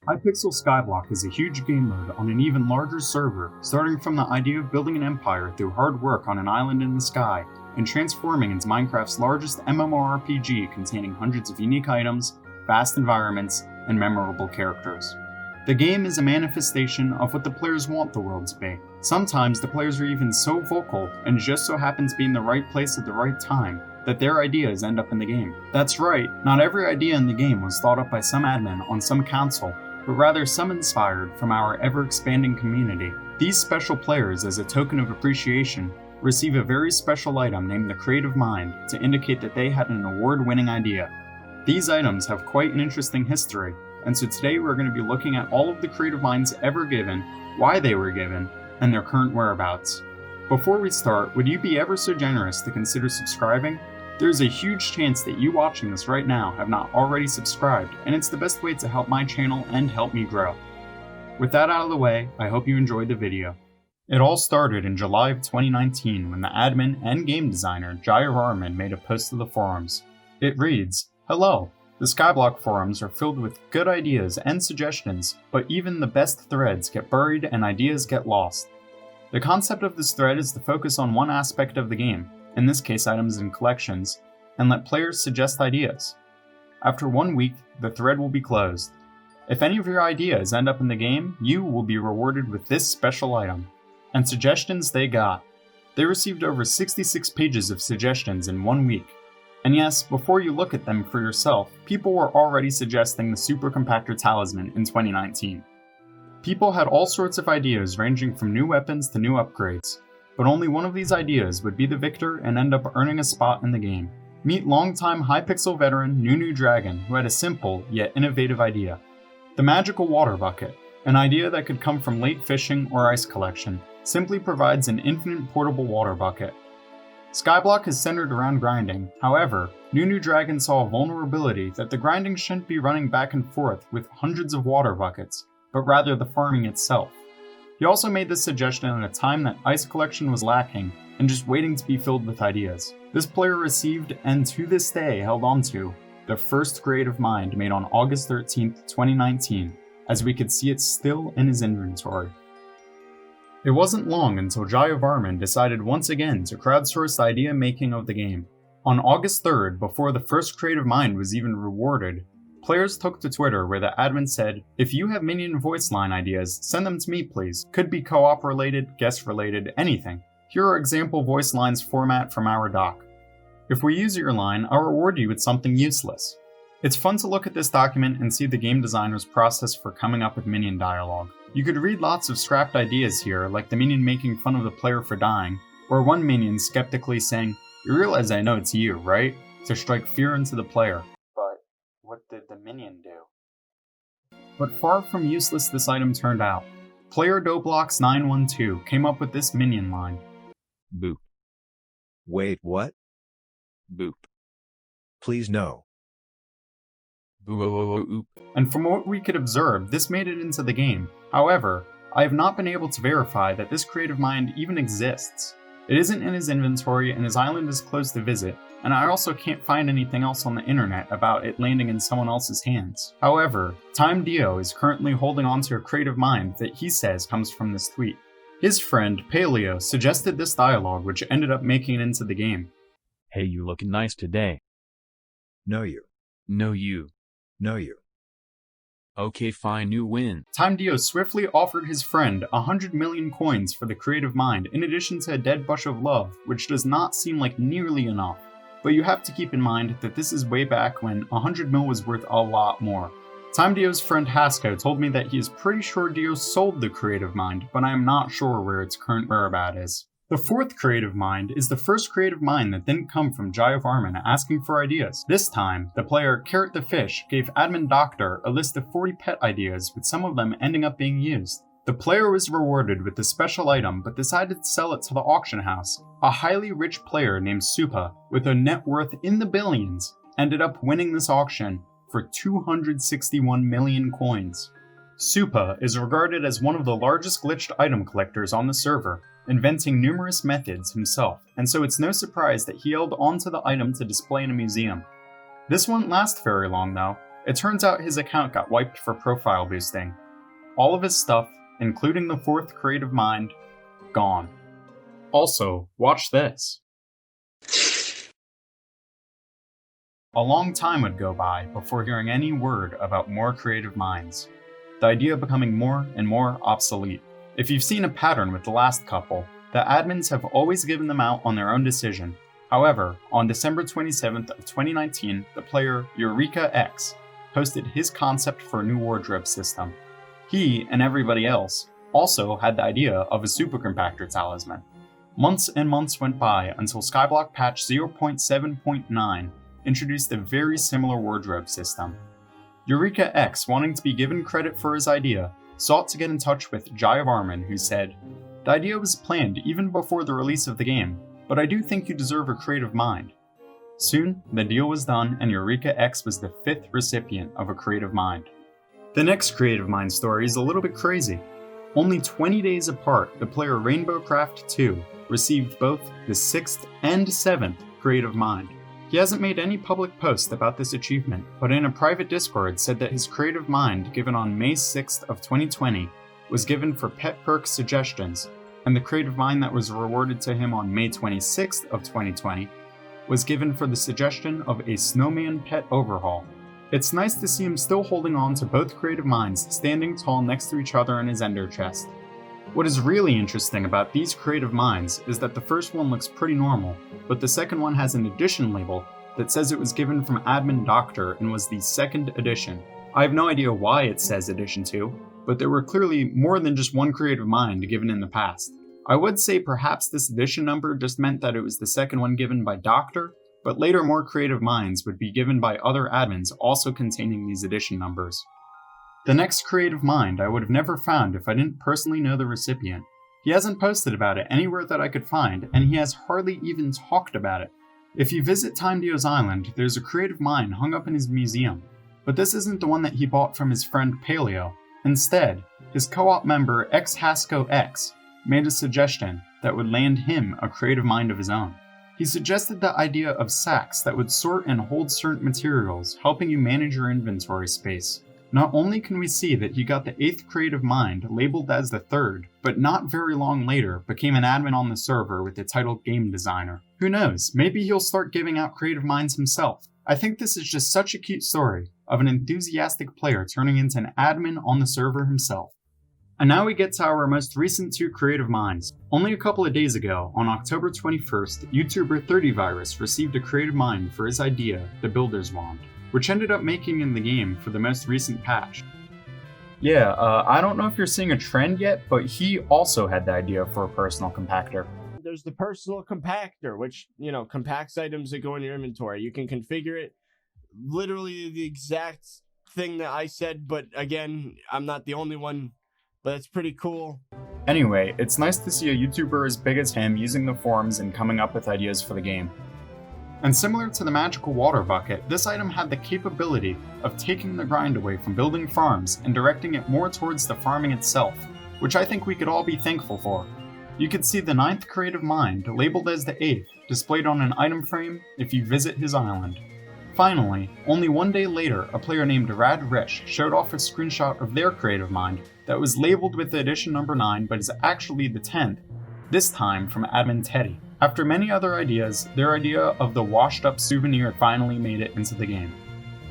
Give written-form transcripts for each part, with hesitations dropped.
Hypixel Skyblock is a huge game mode on an even larger server, starting from the idea of building an empire through hard work on an island in the sky, and transforming into Minecraft's largest MMORPG containing hundreds of unique items, vast environments, and memorable characters. The game is a manifestation of what the players want the world to be. Sometimes the players are even so vocal and just so happen to be in the right place at the right time that their ideas end up in the game. That's right, not every idea in the game was thought up by some admin on some council, but rather some inspired from our ever-expanding community. These special players, as a token of appreciation, receive a very special item named the Creative Mind to indicate that they had an award-winning idea. These items have quite an interesting history, and so today we're going to be looking at all of the Creative Minds ever given, why they were given, and their current whereabouts. Before we start, would you be ever so generous to consider subscribing? There's a huge chance that you watching this right now have not already subscribed, and it's the best way to help my channel and help me grow. With that out of the way, I hope you enjoyed the video. It all started in July of 2019 when the admin and game designer Jaya Varman made a post to the forums. It reads, "Hello, the Skyblock forums are filled with good ideas and suggestions, but even the best threads get buried and ideas get lost. The concept of this thread is to focus on one aspect of the game, in this case items and collections, and let players suggest ideas. After 1 week, the thread will be closed. If any of your ideas end up in the game, you will be rewarded with this special item." And suggestions they got. They received over 66 pages of suggestions in 1 week. And yes, before you look at them for yourself, people were already suggesting the Super Compactor Talisman in 2019. People had all sorts of ideas ranging from new weapons to new upgrades, but only one of these ideas would be the victor and end up earning a spot in the game. Meet longtime Hypixel veteran noonoodragon, who had a simple yet innovative idea. The magical water bucket, an idea that could come from late fishing or ice collection, simply provides an infinite portable water bucket. Skyblock is centered around grinding, however, noonoodragon saw a vulnerability that the grinding shouldn't be running back and forth with hundreds of water buckets, but rather the farming itself. He also made this suggestion at a time that ice collection was lacking and just waiting to be filled with ideas. This player received, and to this day held onto, the first Creative Mind made on August 13th, 2019, as we could see it still in his inventory. It wasn't long until Jaya Varman decided once again to crowdsource the idea making of the game. On August 3rd, before the first Creative Mind was even rewarded, players took to Twitter where the admin said, "If you have minion voice line ideas, send them to me please. Could be co-op related, guest related, anything. Here are example voice lines format from our doc. If we use your line, I'll reward you with something useless." It's fun to look at this document and see the game designer's process for coming up with minion dialogue. You could read lots of scrapped ideas here, like the minion making fun of the player for dying, or one minion skeptically saying, "You realize I know it's you, right?" to strike fear into the player. But what did the minion do? But far from useless this item turned out. Player Doblox912 came up with this minion line. Boop. Wait, what? Boop. Please no. Boop. And from what we could observe, this made it into the game. However, I have not been able to verify that this Creative Mind even exists. It isn't in his inventory and his island is closed to visit, and I also can't find anything else on the internet about it landing in someone else's hands. However, Time Dio is currently holding onto a Creative Mind that he says comes from this tweet. His friend, Paleo, suggested this dialogue which ended up making it into the game. "Hey, you looking nice today." No you. "No you." No you. "Okay fine, you win." Time Dio swiftly offered his friend 100 million coins for the Creative Mind in addition to a dead bush of love, which does not seem like nearly enough. But you have to keep in mind that this is way back when 100 mil was worth a lot more. Time Dio's friend Hasko told me that he is pretty sure Dio sold the Creative Mind, but I am not sure where its current whereabout is. The fourth Creative Mind is the first Creative Mind that didn't come from Jaya Varman asking for ideas. This time, the player CarrotTheFish gave Admin Doctor a list of 40 pet ideas, with some of them ending up being used. The player was rewarded with the special item but decided to sell it to the auction house. A highly rich player named Supa, with a net worth in the billions, ended up winning this auction for 261 million coins. Supa is regarded as one of the largest glitched item collectors on the server, inventing numerous methods himself, and so it's no surprise that he held onto the item to display in a museum. This wouldn't last very long though. It turns out his account got wiped for profile boosting. All of his stuff, including the 4th creative mind, gone. Also, watch this. A long time would go by before hearing any word about more creative minds, the idea becoming more and more obsolete. If you've seen a pattern with the last couple, the admins have always given them out on their own decision. However, on December 27th of 2019, the player EurekaX posted his concept for a new wardrobe system. He, and everybody else, also had the idea of a supercompactor talisman. Months and months went by until Skyblock patch 0.7.9 introduced a very similar wardrobe system. EurekaX, wanting to be given credit for his idea, sought to get in touch with Jai Varman, who said, "The idea was planned even before the release of the game, but I do think you deserve a creative mind." Soon, the deal was done and EurekaX was the 5th recipient of a creative mind. The next creative mind story is a little bit crazy. Only 20 days apart, the player RainbowCraft2 received both the 6th and 7th creative mind. He hasn't made any public post about this achievement, but in a private Discord said that his creative mind given on May 6th of 2020 was given for pet perk suggestions, and the creative mind that was rewarded to him on May 26th of 2020 was given for the suggestion of a snowman pet overhaul. It's nice to see him still holding on to both creative minds standing tall next to each other in his ender chest. What is really interesting about these creative minds is that the first one looks pretty normal, but the second one has an edition label that says it was given from Admin Doctor and was the 2nd edition. I have no idea why it says edition 2, but there were clearly more than just one creative mind given in the past. I would say perhaps this edition number just meant that it was the second one given by Doctor, but later more creative minds would be given by other admins also containing these edition numbers. The next creative mind I would have never found if I didn't personally know the recipient. He hasn't posted about it anywhere that I could find, and he has hardly even talked about it. If you visit Timedio's island, there's a creative mind hung up in his museum, but this isn't the one that he bought from his friend Paleo. Instead, his co-op member xhascox made a suggestion that would land him a creative mind of his own. He suggested the idea of sacks that would sort and hold certain materials, helping you manage your inventory space. Not only can we see that he got the 8th creative mind labeled as the 3rd, but not very long later became an admin on the server with the title Game Designer. Who knows, maybe he'll start giving out creative minds himself. I think this is just such a cute story of an enthusiastic player turning into an admin on the server himself. And now we get to our most recent 2 creative minds. Only a couple of days ago, on October 21st, YouTuber ThirtyVirus received a creative mind for his idea, the Builder's Wand, which ended up making in the game for the most recent patch. Yeah, I don't know if you're seeing a trend yet, but he also had the idea for a personal compactor. There's the personal compactor, which, compacts items that go in your inventory. You can configure it literally the exact thing that I said, but again, I'm not the only one, but it's pretty cool. Anyway, it's nice to see a YouTuber as big as him using the forums and coming up with ideas for the game. And similar to the magical water bucket, this item had the capability of taking the grind away from building farms and directing it more towards the farming itself, which I think we could all be thankful for. You could see the 9th creative mind, labeled as the 8th, displayed on an item frame if you visit his island. Finally, only one day later, a player named RadRish showed off a screenshot of their creative mind that was labeled with the edition number 9 but is actually the 10th, this time from admin Teddy. After many other ideas, their idea of the washed up souvenir finally made it into the game.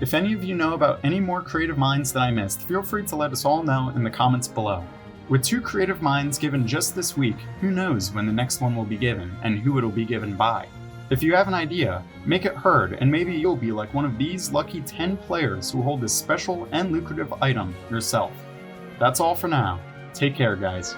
If any of you know about any more creative minds that I missed, feel free to let us all know in the comments below. With 2 creative minds given just this week, who knows when the next one will be given and who it'll be given by. If you have an idea, make it heard and maybe you'll be like one of these lucky 10 players who hold this special and lucrative item yourself. That's all for now. Take care, guys.